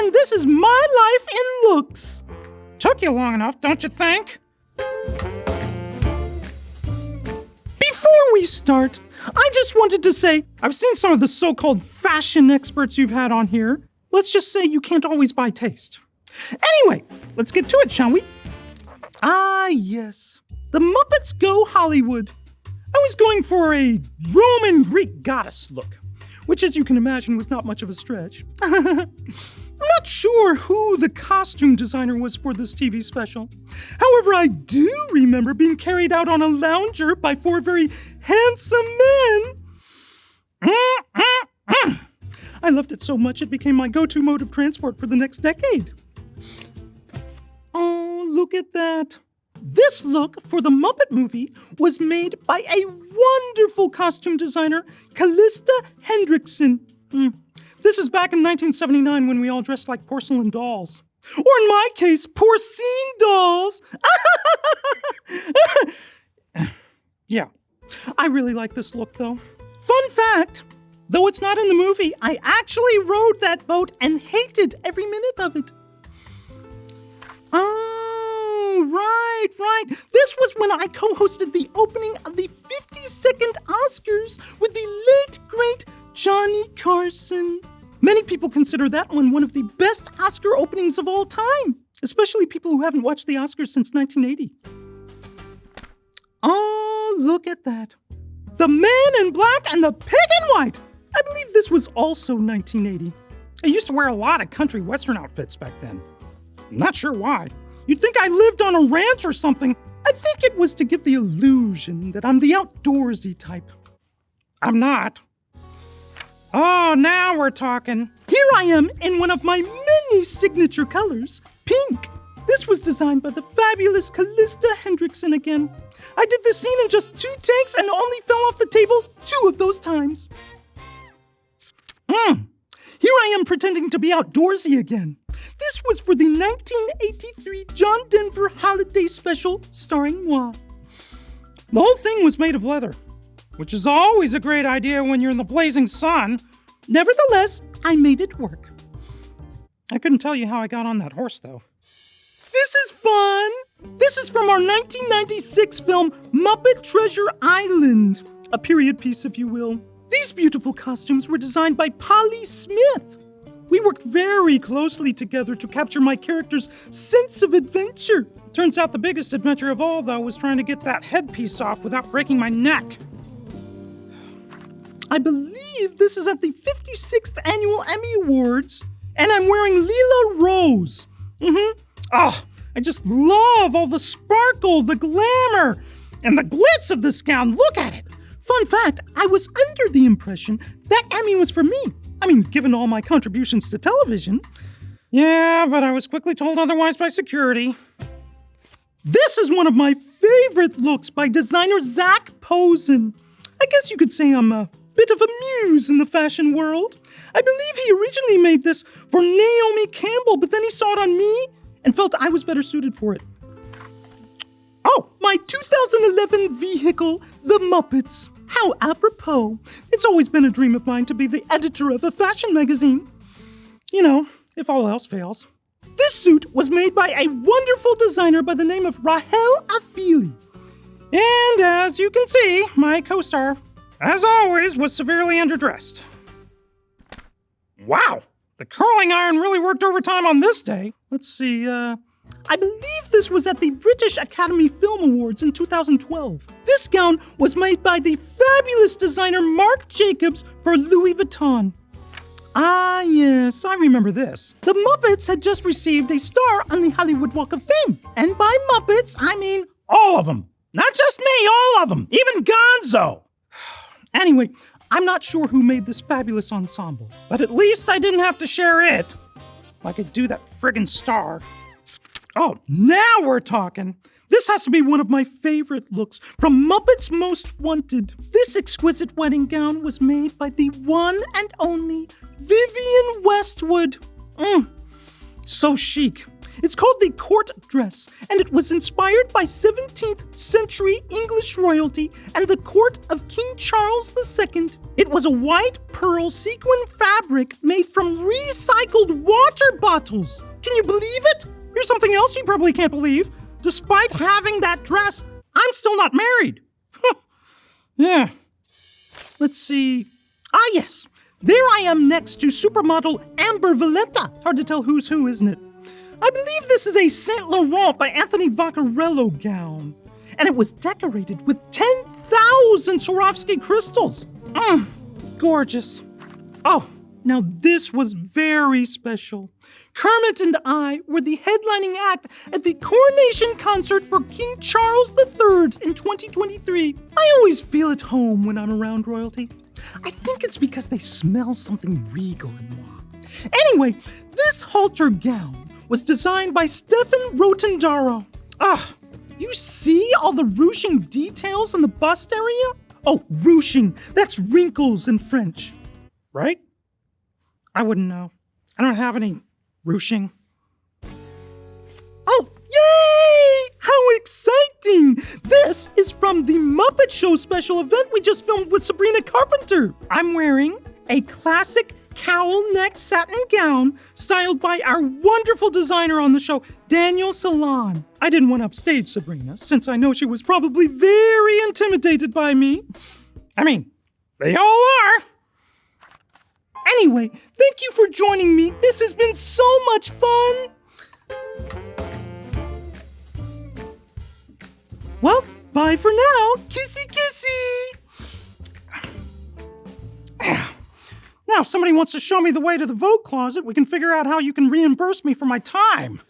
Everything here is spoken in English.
and this is my life in looks. Took you long enough, don't you think? Before we start, I just wanted to say, I've seen some of the so-called fashion experts you've had on here. Let's just say you can't always buy taste. Anyway, let's get to it, shall we? Ah, yes. The Muppets Go Hollywood. I was going for a Roman Greek goddess look, which, as you can imagine, was not much of a stretch. I'm not sure who the costume designer was for this TV special. However, I do remember being carried out on a lounger by 4 very handsome men. I loved it so much it became my go-to mode of transport for the next decade. Oh, look at that. This look for the Muppet Movie was made by a wonderful costume designer, Callista Hendrickson. This is back in 1979 when we all dressed like porcelain dolls. Or in my case, porcine dolls. Yeah, I really like this look though. Fun fact, though it's not in the movie, I actually rode that boat and hated every minute of it. Oh, right. This was when I co-hosted the opening of the 52nd Oscars with the late, great Johnny Carson. Many people consider that one of the best Oscar openings of all time, especially people who haven't watched the Oscars since 1980. Oh, look at that. The Man in Black and the Pig in White. I believe this was also 1980. I used to wear a lot of country western outfits back then. I'm not sure why. You'd think I lived on a ranch or something. I think it was to give the illusion that I'm the outdoorsy type. I'm not. Oh, now we're talking. Here I am in one of my many signature colors, pink. This was designed by the fabulous Callista Hendrickson again. I did this scene in just 2 takes and only fell off the table 2 of those times. Here I am pretending to be outdoorsy again. This was for the 1983 John Denver holiday special starring moi. The whole thing was made of leather, which is always a great idea when you're in the blazing sun. Nevertheless, I made it work. I couldn't tell you how I got on that horse, though. This is fun! This is from our 1996 film, Muppet Treasure Island, a period piece, if you will. These beautiful costumes were designed by Polly Smith. We worked very closely together to capture my character's sense of adventure. Turns out the biggest adventure of all, though, was trying to get that headpiece off without breaking my neck. I believe this is at the 56th Annual Emmy Awards, and I'm wearing Lila Rose. Oh, I just love all the sparkle, the glamour, and the glitz of this gown. Look at it. Fun fact, I was under the impression that Emmy was for me. I mean, given all my contributions to television. Yeah, but I was quickly told otherwise by security. This is one of my favorite looks by designer Zac Posen. I guess you could say I'm a bit of a muse in the fashion world. I believe he originally made this for Naomi Campbell, but then he saw it on me and felt I was better suited for it. Oh, my 2011 vehicle, The Muppets. How apropos. It's always been a dream of mine to be the editor of a fashion magazine. You know, if all else fails. This suit was made by a wonderful designer by the name of Rahel Afili. And as you can see, my co-star, as always, was severely underdressed. Wow, the curling iron really worked overtime on this day. Let's see, I believe this was at the British Academy Film Awards in 2012. This gown was made by the fabulous designer Marc Jacobs for Louis Vuitton. Ah, yes, I remember this. The Muppets had just received a star on the Hollywood Walk of Fame. And by Muppets, I mean all of them. Not just me, all of them. Even Gonzo. Anyway, I'm not sure who made this fabulous ensemble, but at least I didn't have to share it. Like I do that friggin' star. Oh, now we're talking. This has to be one of my favorite looks from Muppets Most Wanted. This exquisite wedding gown was made by the one and only Vivienne Westwood. So chic. It's called the court dress, and it was inspired by 17th century English royalty and the court of King Charles II. It was a white pearl sequin fabric made from recycled water bottles. Can you believe it? Here's something else you probably can't believe. Despite having that dress, I'm still not married. Yeah. Let's see. Ah, yes. There I am next to supermodel Amber Valletta. Hard to tell who's who, isn't it? I believe this is a Saint Laurent by Anthony Vaccarello gown. And it was decorated with 10,000 Swarovski crystals. Gorgeous. Oh, now this was very special. Kermit and I were the headlining act at the Coronation concert for King Charles III in 2023. I always feel at home when I'm around royalty. I think it's because they smell something regal in moi. Anyway, this halter gown was designed by Stefan Rotendaro. You see all the ruching details in the bust area? Oh, ruching, that's wrinkles in French. Right? I wouldn't know. I don't have any ruching. Oh, yay! How exciting! This is from the Muppet Show special event we just filmed with Sabrina Carpenter. I'm wearing a classic cowl-neck satin gown styled by our wonderful designer on the show, Daniel Salon. I didn't want to upstage Sabrina, since I know she was probably very intimidated by me. I mean, they all are. Anyway, thank you for joining me. This has been so much fun. Well, bye for now. Kissy kissy. Now, if somebody wants to show me the way to the Vogue closet, we can figure out how you can reimburse me for my time.